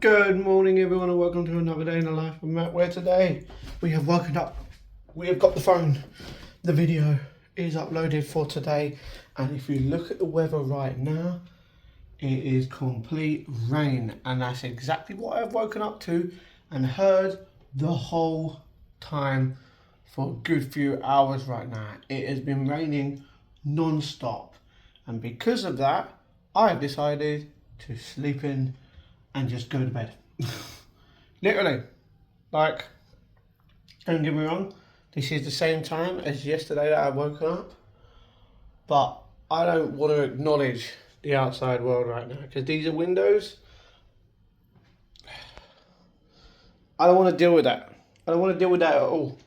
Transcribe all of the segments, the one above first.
Good morning, everyone, and welcome to another day in the life of Matt. Where today we have woken up, we have got the phone, the video is uploaded for today, and if you look at the weather right now, it is complete rain, and that's exactly what I've woken up to and heard the whole time for a good few hours right now. It has been raining non-stop, and because of that, I have decided to sleep in and just go to bed. Literally. Like, don't get me wrong, this is the same time as yesterday that I woke up, but I don't want to acknowledge the outside world right now because these are windows. I don't want to deal with that. I don't want to deal with that at all.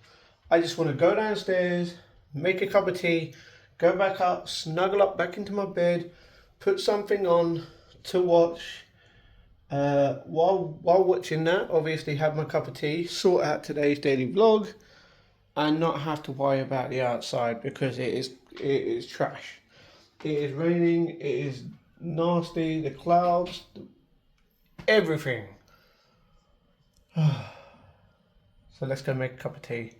I just want to go downstairs, make a cup of tea, go back up, snuggle up back into my bed, put something on to watch. While watching that, obviously have my cup of tea, sort out today's daily vlog, and not have to worry about the outside because it is trash. It is raining. It is nasty. The clouds, everything. So let's go make a cup of tea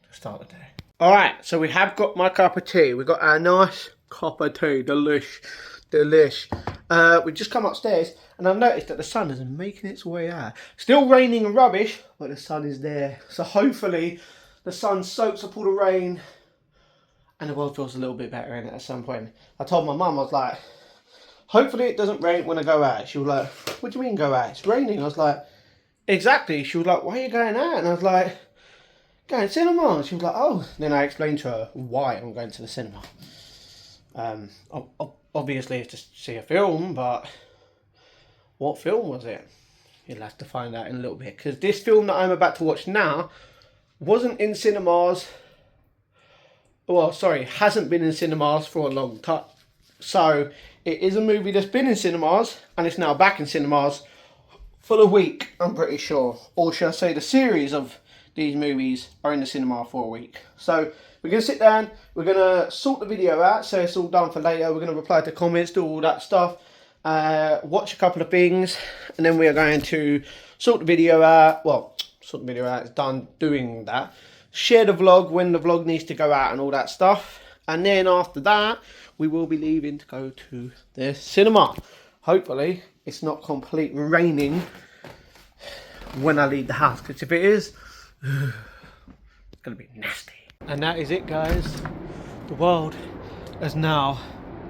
to start the day. All right. So we have got my cup of tea. We've got our nice cup of tea. Delish. We've just come upstairs and I've noticed that the sun is making its way out. Still raining and rubbish, but the sun is there. So hopefully the sun soaks up all the rain and the world feels a little bit better in it at some point. I told my mum, I was like, hopefully it doesn't rain when I go out. She was like, what do you mean go out? It's raining. I was like, exactly. She was like, why are you going out? And I was like, going to cinema. And she was like, oh. Then I explained to her why I'm going to the cinema. Obviously it's to see a film, but what film was it? You'll have to find out in a little bit, because this film that I'm about to watch now wasn't in cinemas. Well, sorry, hasn't been in cinemas for a long time. So it is a movie that's been in cinemas and it's now back in cinemas for the week, I'm pretty sure. Or should I say the series of these movies are in the cinema for a week. So we're going to sit down, we're going to sort the video out so it's all done for later. We're going to reply to comments, do all that stuff, watch a couple of things, and then we are going to sort the video out. Well, sort the video out, it's done doing that. Share the vlog when the vlog needs to go out and all that stuff. And then after that, we will be leaving to go to the cinema. Hopefully, it's not completely raining when I leave the house, because if it is, it's going to be nasty. And that is it, guys. The world is now,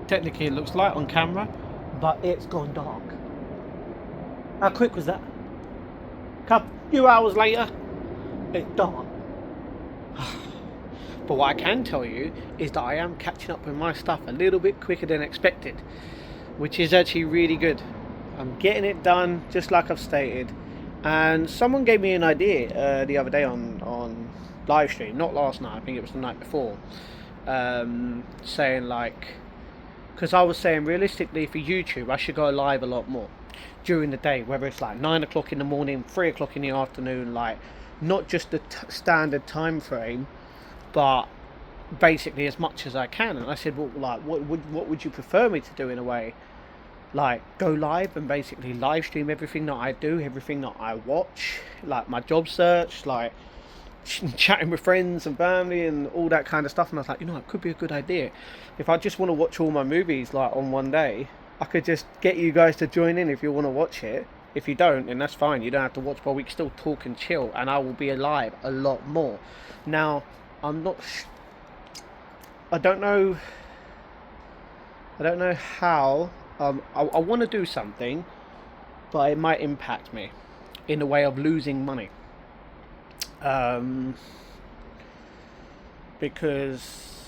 technically it looks light on camera, but it's gone dark. How quick was that? A few hours later, it's dark. But what I can tell you is that I am catching up with my stuff a little bit quicker than expected, which is actually really good. I'm getting it done just like I've stated. And someone gave me an idea the other day on live stream, not last night, I think it was the night before, saying like, because I was saying realistically for YouTube I should go live a lot more during the day, whether it's like 9 o'clock in the morning, 3 o'clock in the afternoon, like not just the standard time frame, but basically as much as I can. And I said, well, like what would you prefer me to do in a way? Like go live and basically live stream everything that I do, everything that I watch, like my job search, like chatting with friends and family and all that kind of stuff. And I was like, it could be a good idea if I just want to watch all my movies like on one day. I could just get you guys to join in if you want to watch it. If you don't, then that's fine, you don't have to watch, but we can still talk and chill, and I will be alive a lot more. Now I'm not I don't know how. I want to do something, but it might impact me in the way of losing money. Because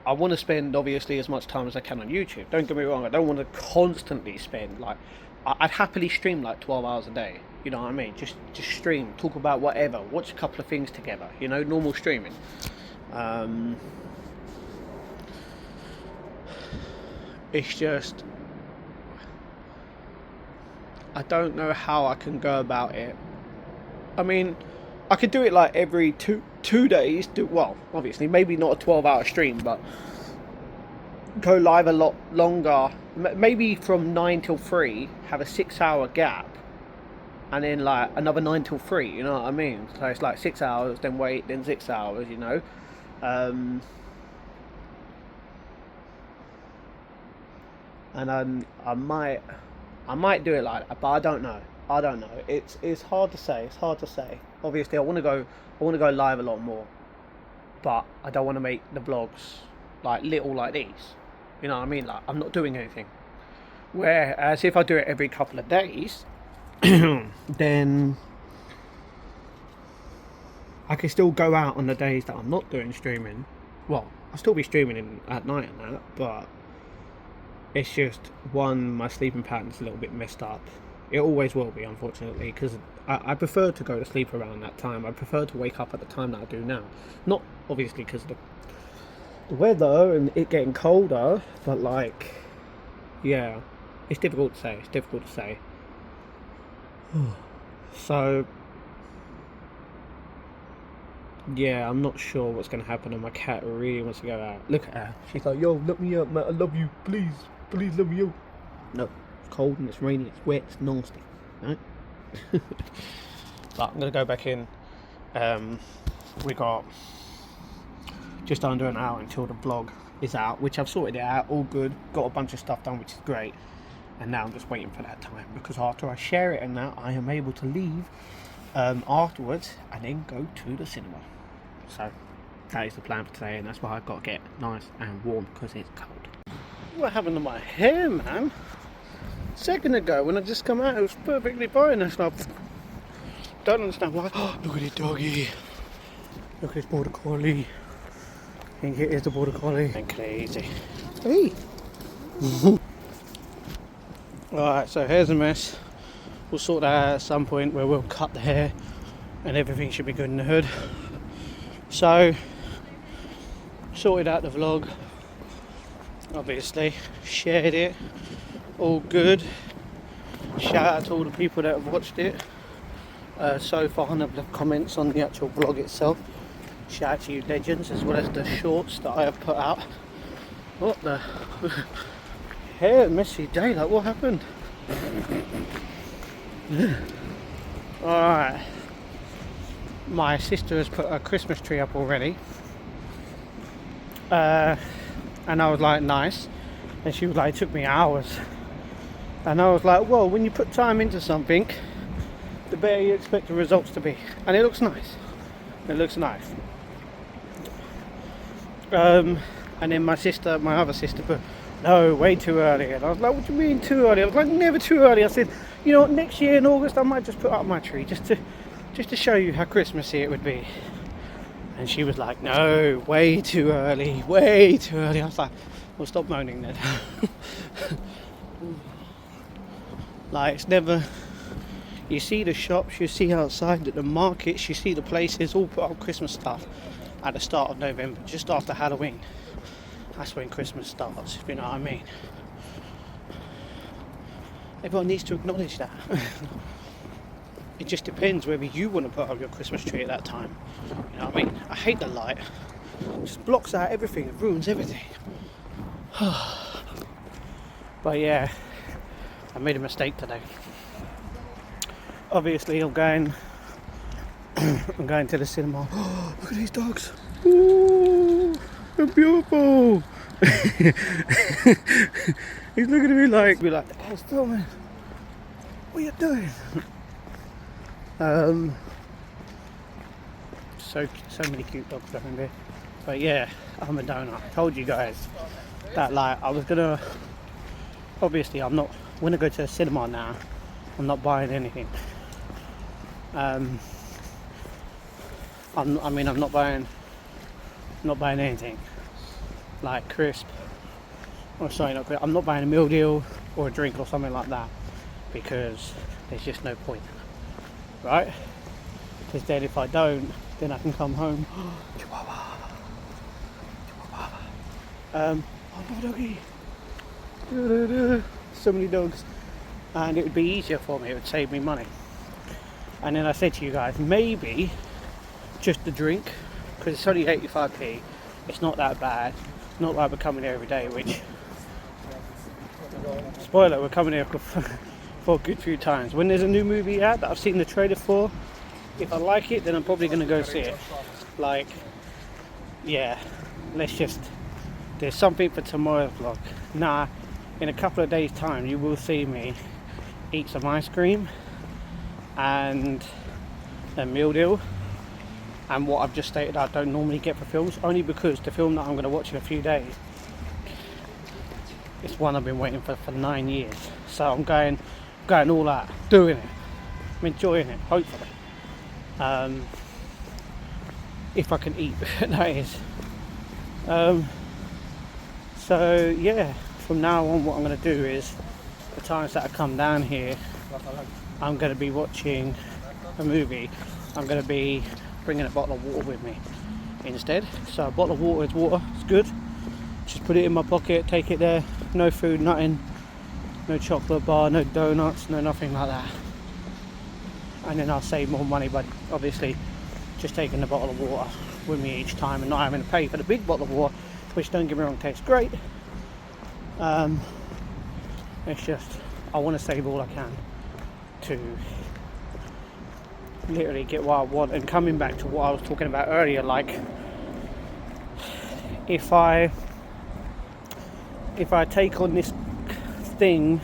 I want to spend obviously as much time as I can on YouTube. Don't get me wrong, I don't want to constantly spend, like, I'd happily stream like 12 hours a day. You know what I mean? Just stream, talk about whatever, watch a couple of things together. Normal streaming. It's just, I don't know how I can go about it. I mean, I could do it like every two days. Well, obviously, maybe not a 12-hour stream, but go live a lot longer. Maybe from 9 till 3, have a 6-hour gap, and then like another 9 till 3. You know what I mean? So it's like 6 hours, then wait, then 6 hours. You know. And I might do it like that, but I don't know. It's hard to say. It's hard to say. Obviously, I want to go live a lot more, but I don't want to make the vlogs like little like these. You know what I mean? Like I'm not doing anything. Whereas if I do it every couple of days, then I can still go out on the days that I'm not doing streaming. Well, I'll still be streaming at night and that, but it's just my sleeping pattern's a little bit messed up. It always will be, unfortunately, because I prefer to go to sleep around that time. I prefer to wake up at the time that I do now. Not obviously because of the weather and it getting colder, but like, yeah, it's difficult to say. So, yeah, I'm not sure what's going to happen, and my cat really wants to go out. Look at her. She's like, yo, let me out, man. I love you. Please let me out. No, it's cold and it's rainy, it's wet, it's nasty. Right? But I'm going to go back in. We got just under an hour until the vlog is out, which I've sorted it out, all good. Got a bunch of stuff done, which is great. And now I'm just waiting for that time, because after I share it and that, I am able to leave afterwards and then go to the cinema. So that is the plan for today, and that's why I've got to get nice and warm because it's cold. What happened to my hair, man? A second ago when I just come out, it was perfectly fine. It's like, don't understand why. Oh, look at this doggy. Look at this border collie. I think it is the border collie. And crazy. Hey. Alright, so here's a mess. We'll sort that out at some point where we'll cut the hair and everything should be good in the hood. So, sorted out the vlog, obviously, shared it, all good. Shout out to all the people that have watched it so far and have left comments on the actual vlog itself. Shout out to you legends, as well as the shorts that I have put out. What the hair, messy day, like what happened? Alright, my sister has put a Christmas tree up already, and I was like, nice, and she was like, it took me hours, and I was like, well, when you put time into something, the better you expect the results to be, and it looks nice. And then my other sister put, no, way too early. And I was like, what do you mean too early? I was like, never too early. I said, you know what, next year in August I might just put up my tree just to show you how Christmassy it would be. And she was like, no, way too early. I was like, well, stop moaning then. Like, it's never, you see the shops, you see outside at the markets, you see the places all put up Christmas stuff at the start of November, just after Halloween. That's when Christmas starts, if you know what I mean. Everyone needs to acknowledge that. It just depends whether you want to put up your Christmas tree at that time. You know what I mean? I hate the light. It just blocks out everything, it ruins everything. But yeah, I made a mistake today. Obviously I'm going to the cinema. Look at these dogs. Ooh, they're beautiful. He's looking at me like, hey, still, man, what are you doing? So many cute dogs around here. But yeah, I'm a donut. I told you guys that, like, I was gonna, obviously I'm not, when I go to the cinema now, I'm not buying anything. I'm not buying anything like crisp, or sorry, not crisp. I'm not buying a meal deal or a drink or something like that, because there's just no point, right? Because then if I don't, then I can come home. Chihuahua. Oh, doggy. So many dogs, and it would be easier for me. It would save me money. And then I said to you guys, maybe just the drink, because it's only 85p. It's not that bad. Not like we're coming here every day, which, spoiler, we're coming here for a good few times. When there's a new movie out that I've seen the trailer for, if I like it, then I'm probably going to go see it. Like, yeah, there's something for tomorrow's vlog. Nah, in a couple of days time you will see me eat some ice cream and a meal deal, and what I've just stated I don't normally get for films, only because the film that I'm going to watch in a few days, it's one I've been waiting for 9 years. So I'm going all out, doing it. I'm enjoying it, hopefully. If I can eat, that is. So yeah, from now on what I'm going to do is, the times that I come down here, I'm going to be watching a movie. I'm going to be bringing a bottle of water with me instead. So a bottle of water is water, it's good. Just put it in my pocket, take it there, no food, nothing, no chocolate bar, no donuts, no nothing like that. And then I'll save more money by obviously just taking the bottle of water with me each time and not having to pay for the big bottle of water, which, don't get me wrong, tastes great. It's just, I want to save all I can to literally get what I want. And coming back to what I was talking about earlier, like if I take on this thing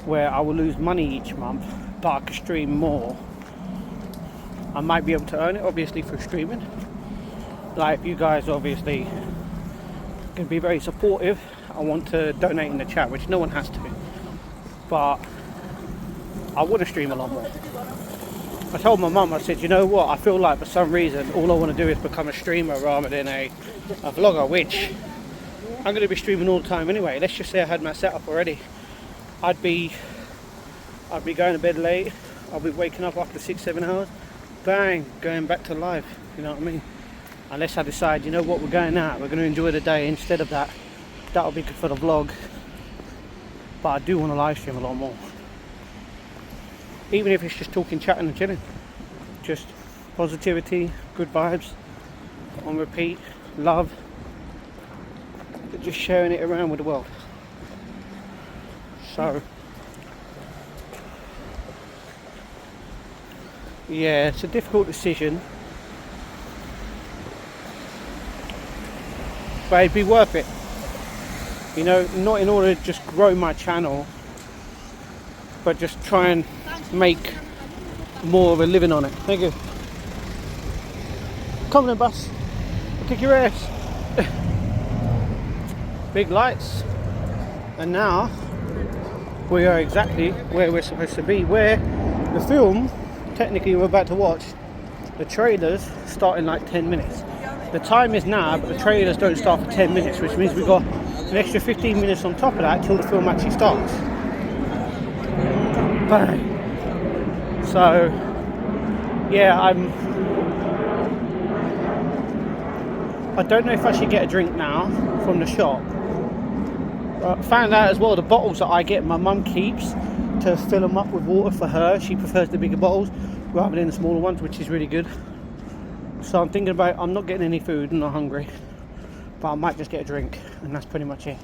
where I will lose money each month but I can stream more, I might be able to earn it obviously through streaming. Like, if you guys obviously can be very supportive, I want to donate in the chat, which no one has to, but I want to stream a lot more. I told my mum, I said, you know what, I feel like for some reason all I want to do is become a streamer rather than a vlogger, which I'm going to be streaming all the time anyway. Let's just say I had my setup already. I'd be going to bed late, I'll be waking up after 6-7 hours, bang, going back to life, you know what I mean? Unless I decide, you know what, we're going out, we're going to enjoy the day instead of that. That'll be good for the vlog. But I do want to live stream a lot more. Even if it's just talking, chatting and chilling. Just positivity, good vibes, on repeat, love. But just sharing it around with the world. So, yeah, it's a difficult decision. But it'd be worth it. You know, not in order to just grow my channel, but just try and make more of a living on it. Thank you. Come on then, bus. I'll kick your ass. Big lights. And now we are exactly where we're supposed to be, where the film, technically we're about to watch, the trailers start in like 10 minutes. The time is now, but the trailers don't start for 10 minutes, which means we've got an extra 15 minutes on top of that till the film actually starts. Bang. So, yeah, I don't know if I should get a drink now from the shop. Found out as well, the bottles that I get, my mum keeps to fill them up with water for her. She prefers the bigger bottles rather than the smaller ones, which is really good. So I'm thinking about, I'm not getting any food, I'm not hungry, but I might just get a drink, and that's pretty much it.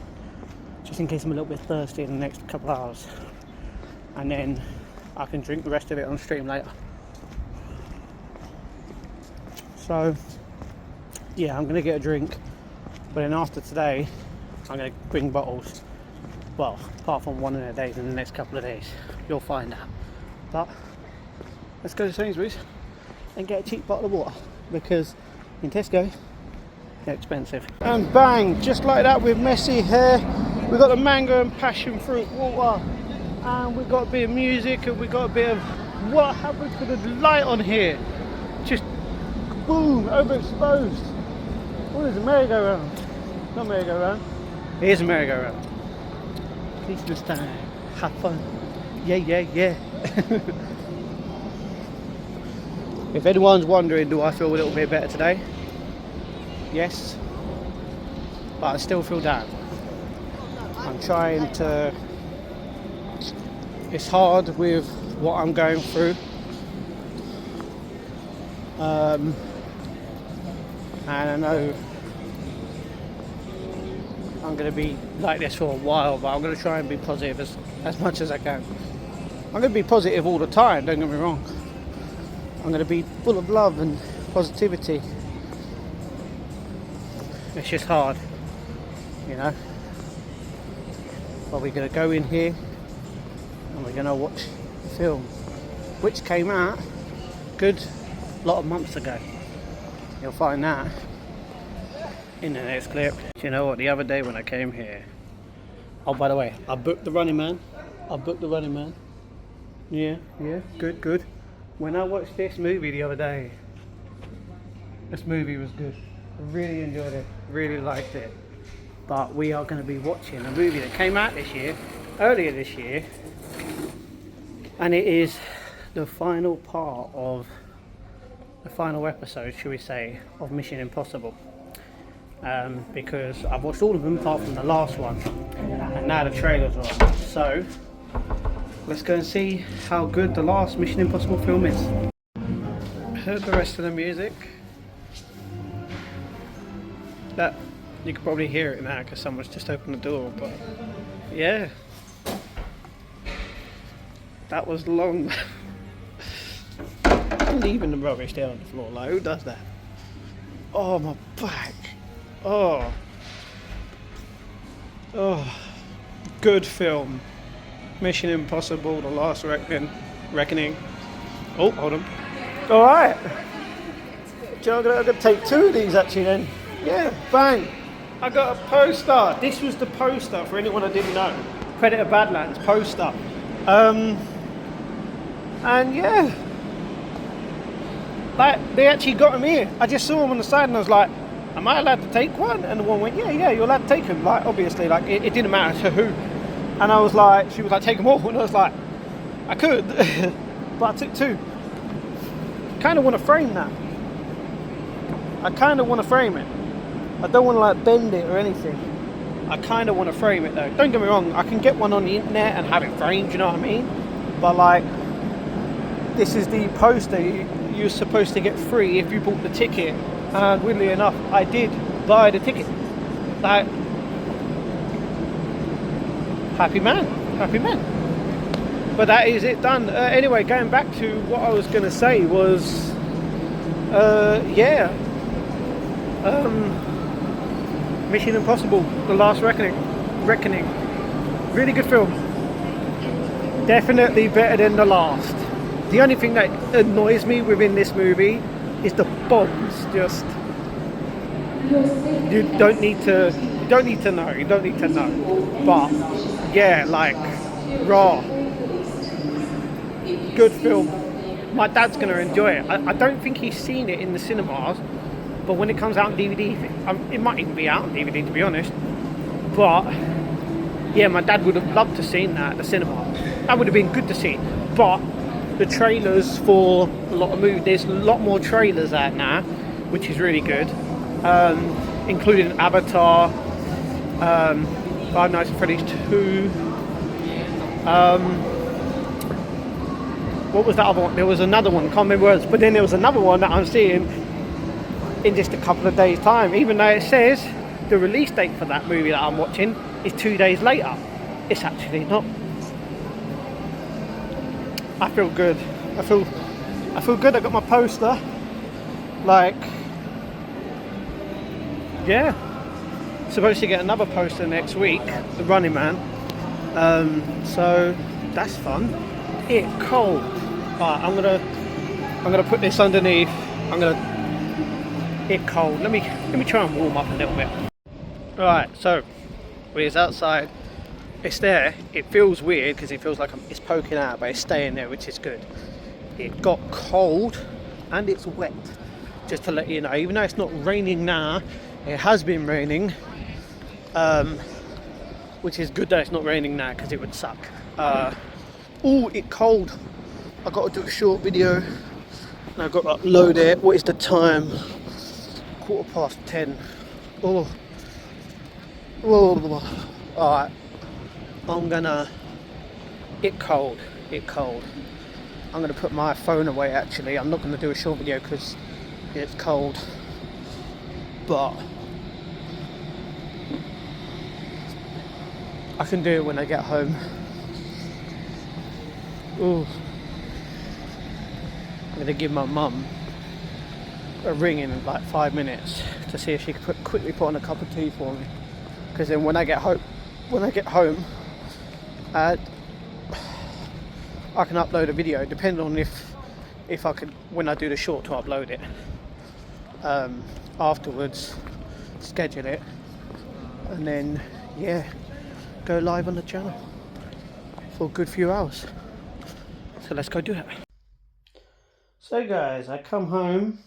Just in case I'm a little bit thirsty in the next couple of hours. And then I can drink the rest of it on stream later. So, yeah, I'm going to get a drink, but then after today, I'm going to bring bottles. Well, apart from one in a day in the next couple of days. You'll find out. But, let's go to Sainsbury's and get a cheap bottle of water, because in Tesco they're expensive. And bang, just like that, with messy hair, we've got the mango and passion fruit water, and we've got a bit of music, and we've got a bit of, what happened to the light on here? Just boom, overexposed. What is a merry-go-round? Not merry-go-round, it is a merry-go-round. Christmas time, have fun, yeah yeah yeah. If anyone's wondering, do I feel a little bit better today? Yes, but I still feel down. I'm trying to, it's hard with what I'm going through. And I know I'm going to be like this for a while, but I'm going to try and be positive as much as I can. I'm going to be positive all the time, don't get me wrong. I'm going to be full of love and positivity. It's just hard, you know. But we're going to go in here and we're going to watch the film, which came out a good lot of months ago. You'll find that in the next clip. Do you know what, the other day when I came here, oh, by the way, I booked the Running Man. Yeah, good. When I watched this movie the other day, this movie was good. I really enjoyed it, really liked it. But we are going to be watching a movie that came out earlier this year, and it is the final part of the final episode, should we say, of Mission Impossible. Because I've watched all of them apart from the last one, and now the trailers are on. So let's go and see how good the last Mission Impossible film is. Heard the rest of the music. That you can probably hear it now because someone's just opened the door, but yeah, that was long. I'm leaving the rubbish down on the floor, like, who does that? Oh, my back. Oh, good film. Mission Impossible, The Last Reckoning. Oh, hold on. Alright. I'm going to take two of these actually then. Yeah, bang. I got a poster. This was the poster for anyone that didn't know. Predator Badlands poster. And yeah. Like, they actually got him here. I just saw him on the side and I was like, am I allowed to take one? And the one went, yeah, you're allowed to take him. Like, obviously, like, it didn't matter to who. And I was like, she was like, take them all. And I was like, I could. But I took two. Kind of want to frame that. I kind of want to frame it. I don't want to like bend it or anything. I kind of want to frame it though. Don't get me wrong, I can get one on the internet and have it framed, you know what I mean? But like, this is the poster you're supposed to get free if you bought the ticket. And weirdly enough, I did buy the ticket. Like, happy man. But that is it done. Anyway, going back to what I was going to say was, Mission Impossible, The Last Reckoning. Really good film. Definitely better than the last. The only thing that annoys me within this movie is the bombs. Just, you don't need to know. But yeah, like, raw. Good film. My dad's gonna enjoy it. I don't think he's seen it in the cinemas. But when it comes out on DVD, it might even be out on DVD to be honest. But yeah, my dad would have loved to have seen that at the cinema. That would have been good to see. But the trailers for a lot of movies, there's a lot more trailers out now, which is really good. Including Avatar, Five Nights at Freddy's 2. What was that other one? There was another one, can't remember words. But then there was another one that I'm seeing in just a couple of days' time, even though it says the release date for that movie that I'm watching is 2 days later. It's actually not. I feel good. I feel good. I got my poster. Like, yeah. Supposed to get another poster next week, the Running Man. So that's fun. It's cold. Right, I'm gonna put this underneath. It's cold. Let me try and warm up a little bit. Right, so it's outside. It's there. It feels weird because it feels like it's poking out, but it's staying there, which is good. It got cold and it's wet. Just to let you know, even though it's not raining now, it has been raining. Which is good that it's not raining now because it would suck. Oh, it's cold. I got to do a short video. And I've got to upload it. What is the time? 10:15. Oh. Alright. It's cold. I'm gonna put my phone away actually. I'm not gonna do a short video because it's cold. But I can do it when I get home. Ooh. I'm going to give my mum a ring in like 5 minutes to see if she could quickly put on a cup of tea for me. Because then when I get home, I can upload a video, depending on if I could, when I do the short, to upload it. Afterwards, schedule it, and then yeah, go live on the channel for a good few hours. So let's go do it. So guys, I come home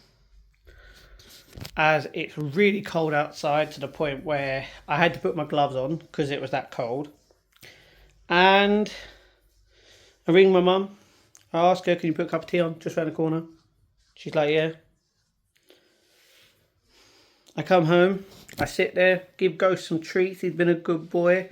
as it's really cold outside, to the point where I had to put my gloves on because it was that cold. And I ring my mum. I ask her, can you put a cup of tea on just around the corner? She's like, yeah. I come home, I sit there, give Ghost some treats, he's been a good boy.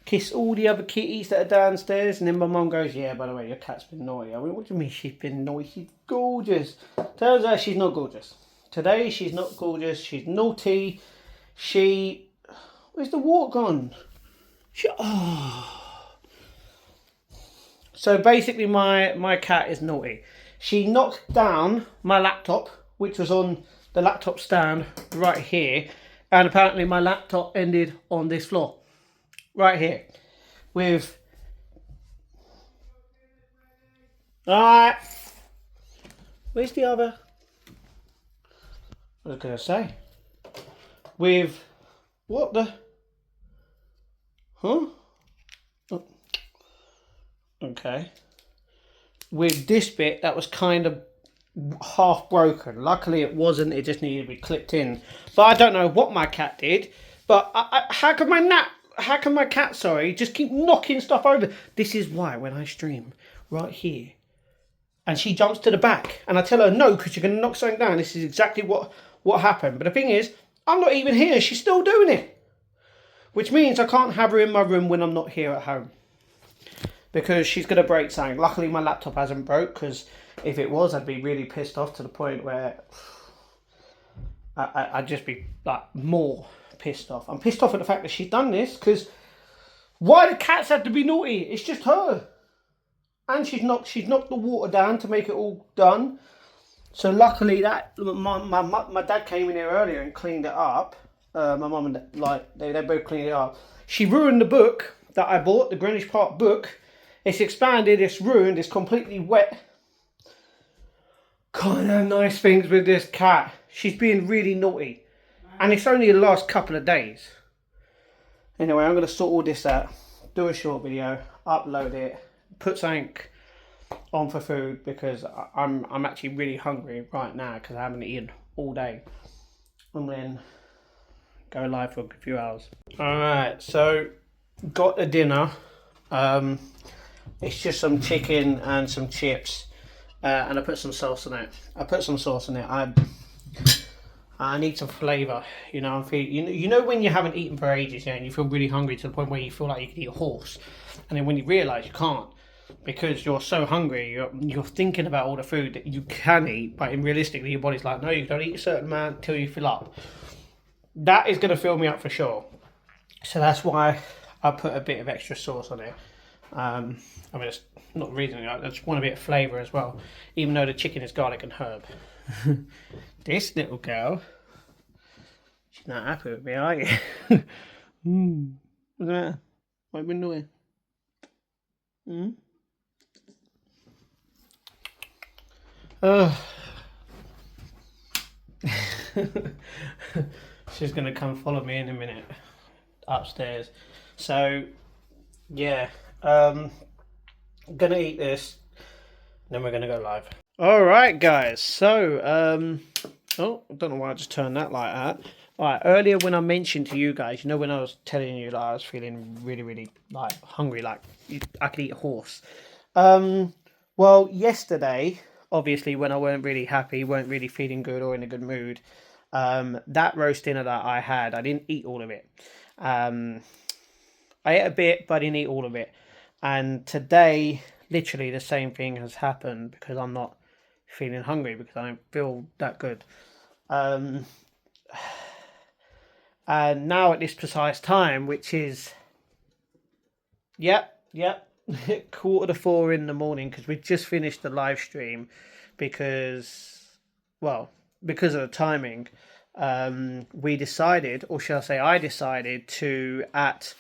Kiss all the other kitties that are downstairs, and then my mum goes, yeah, by the way, your cat's been naughty. I went, what do you mean she's been naughty? She's gorgeous. Turns out she's not gorgeous. Today she's not gorgeous, she's naughty. Where's the water gone? So basically my cat is naughty. She knocked down my laptop, which was on the laptop stand right here, and apparently my laptop ended on this floor right here with where's the other, I was gonna say, with what the oh, okay, with this bit that was kind of half broken. Luckily it wasn't, it just needed to be clipped in. But I don't know what my cat did, but how can my cat just keep knocking stuff over? This is why when I stream right here and she jumps to the back and I tell her no, because you're going to knock something down, this is exactly what happened. But the thing is, I'm not even here, she's still doing it, which means I can't have her in my room when I'm not here at home, because she's going to break something. Luckily my laptop hasn't broke, because if it was, I'd be really pissed off, to the point where I'd just be like more pissed off. I'm pissed off at the fact that she's done this, because why do cats have to be naughty? It's just her. And she's knocked the water down to make it all done. So luckily that my dad came in here earlier and cleaned it up. My mum and they both cleaned it up. She ruined the book that I bought, the Greenwich Park book. It's expanded, it's ruined, it's completely wet. Can't have nice things with this cat. She's being really naughty. And it's only the last couple of days. Anyway, I'm going to sort all this out. Do a short video. Upload it. Put something on for food, because I'm actually really hungry right now, because I haven't eaten all day. And then go live for a few hours. Alright, so got the dinner. It's just some chicken and some chips. And I put some sauce on it. I need some flavour. You know, you know when you haven't eaten for ages, and you feel really hungry to the point where you feel like you could eat a horse, and then when you realise you can't, because you're so hungry, you're thinking about all the food that you can eat, but realistically your body's like, no, you don't eat a certain amount until you fill up. That is going to fill me up for sure. So that's why I put a bit of extra sauce on it. I mean, it's not reasoning, I just want a bit of flavour as well, even though the chicken is garlic and herb. This little girl, she's not happy with me, are you? What's the matter? What have you been doing? She's going to come follow me in a minute upstairs. So, yeah. I'm going to eat this, then we're going to go live. Alright guys, so, oh, I don't know why I just turned that light out. Alright, earlier when I mentioned to you guys, you know when I was telling you like I was feeling really, really like hungry, like I could eat a horse. Well, yesterday, obviously when I weren't really happy, weren't really feeling good or in a good mood, that roast dinner that I had, I didn't eat all of it. I ate a bit, but I didn't eat all of it. And today, literally the same thing has happened, because I'm not feeling hungry, because I don't feel that good. And now at this precise time, which is, yep, 4:45 in the morning because we just finished the live stream because, well, because of the timing. We decided, or shall I say, I decided to at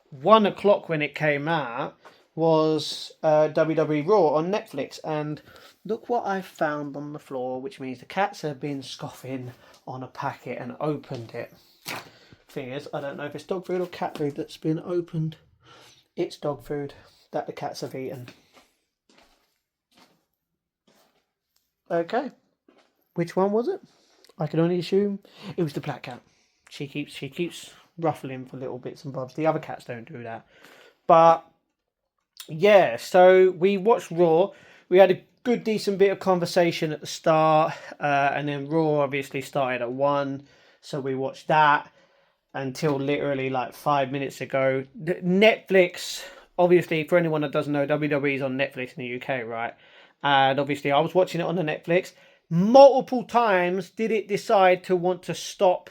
1 o'clock when it came out was WWE Raw on Netflix, and look what I found on the floor, which means the cats have been scoffing on a packet and opened it. Thing is, I don't know if it's dog food or cat food that's been opened. It's dog food that the cats have eaten. Okay, which one was it? I can only assume it was the black cat. She keeps ruffling for little bits and bobs. The other cats don't do that. But yeah, so we watched Raw. We had a good decent bit of conversation at the start, and then Raw obviously started at 1, so we watched that until literally like 5 minutes ago. Netflix, obviously, for anyone that doesn't know, WWE is on Netflix in the UK, right? And obviously I was watching it on the Netflix. Multiple times did it decide to want to stop,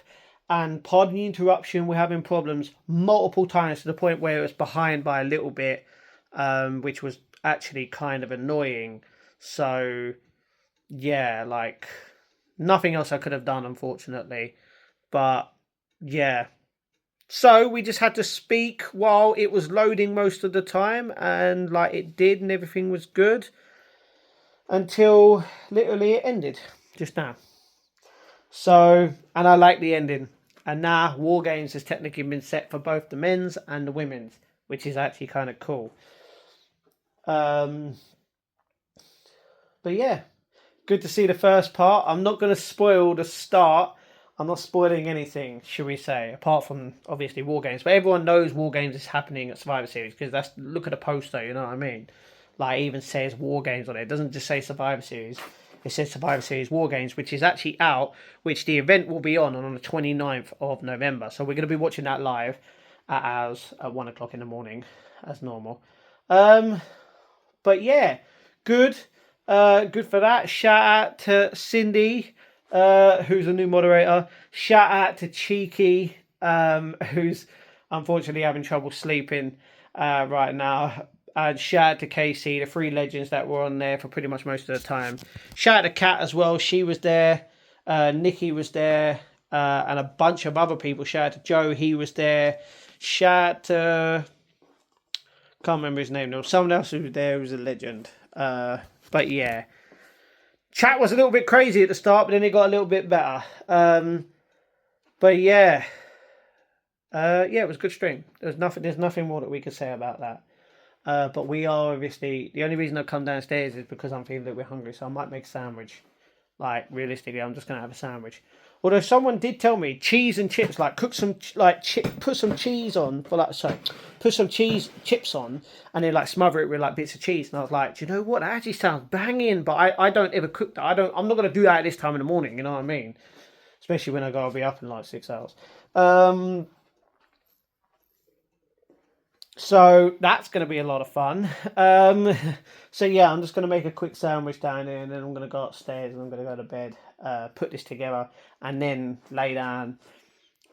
and pardon the interruption, we're having problems multiple times to the point where it was behind by a little bit, which was actually kind of annoying. So yeah, like nothing else I could have done, unfortunately. But yeah, so we just had to speak while it was loading most of the time, and like it did, and everything was good until literally it ended just now. So, and I like the ending. And now War Games has technically been set for both the men's and the women's, which is actually kind of cool. But yeah, good to see the first part. I'm not going to spoil the start. I'm not spoiling anything, should we say, apart from obviously War Games. But everyone knows War Games is happening at Survivor Series because that's, look at the poster, you know what I mean? Like, it even says War Games on it. It doesn't just say Survivor Series. It says Survivor Series War Games, which is actually out, which the event will be on the 29th of November. So we're going to be watching that live at ours at 1 o'clock in the morning, as normal. But yeah, good. Good for that. Shout out to Cindy, who's a new moderator. Shout out to Cheeky, who's unfortunately having trouble sleeping right now. And shout out to Casey, the 3 legends that were on there for pretty much most of the time. Shout out to Kat as well. She was there. Nicky was there. And a bunch of other people. Shout out to Joe. He was there. Shout out to... can't remember his name. There was someone else who was there who was a legend. But yeah. Chat was a little bit crazy at the start, but then it got a little bit better. But yeah. Yeah, it was a good stream. There's nothing more that we could say about that. But we are obviously, the only reason I've come downstairs is because I'm feeling a little bit hungry, so I might make a sandwich. Like, realistically, I'm just going to have a sandwich. Although someone did tell me cheese and chips, like cook some, put some cheese on, put some cheese chips on, and then like smother it with like bits of cheese. And I was like, do you know what? That actually sounds banging, but I don't ever cook that. I'm not going to do that at this time in the morning, you know what I mean? Especially when I'll be up in like 6 hours. So that's going to be a lot of fun. So yeah, I'm just going to make a quick sandwich down here, and then I'm going to go upstairs and I'm going to go to bed, put this together, and then lay down,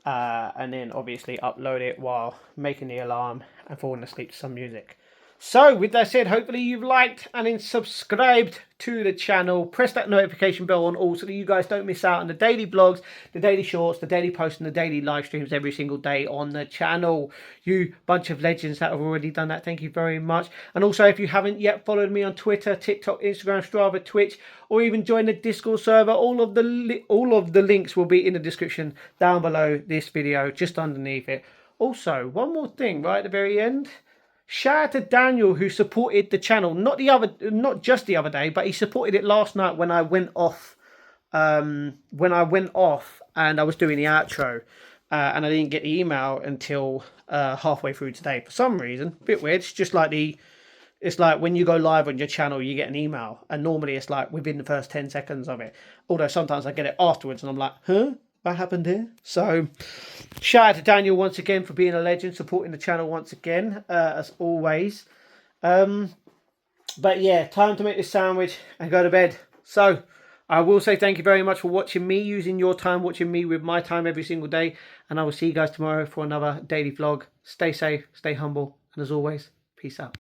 and then obviously upload it while making the alarm and falling asleep to some music. So with that said, hopefully you've liked and then subscribed to the channel. Press that notification bell on all so that you guys don't miss out on the daily vlogs, the daily shorts, the daily posts, and the daily live streams every single day on the channel. You bunch of legends that have already done that, thank you very much. And also, if you haven't yet followed me on Twitter, TikTok, Instagram, Strava, Twitch, or even joined the Discord server, all of the links will be in the description down below this video, just underneath it. Also, one more thing right at the very end. Shout out to Daniel, who supported the channel, not just the other day, but he supported it last night when I went off. And I was doing the outro, and I didn't get the email until halfway through today for some reason. A bit weird. It's just like it's like when you go live on your channel, you get an email, and normally it's like within the first 10 seconds of it. Although sometimes I get it afterwards, and I'm like, huh? What happened here? So shout out to Daniel once again for being a legend, supporting the channel once again, as always. But yeah, time to make this sandwich and go to bed. So I will say thank you very much for watching me, using your time, watching me with my time every single day. And I will see you guys tomorrow for another daily vlog. Stay safe, stay humble, and as always, peace out.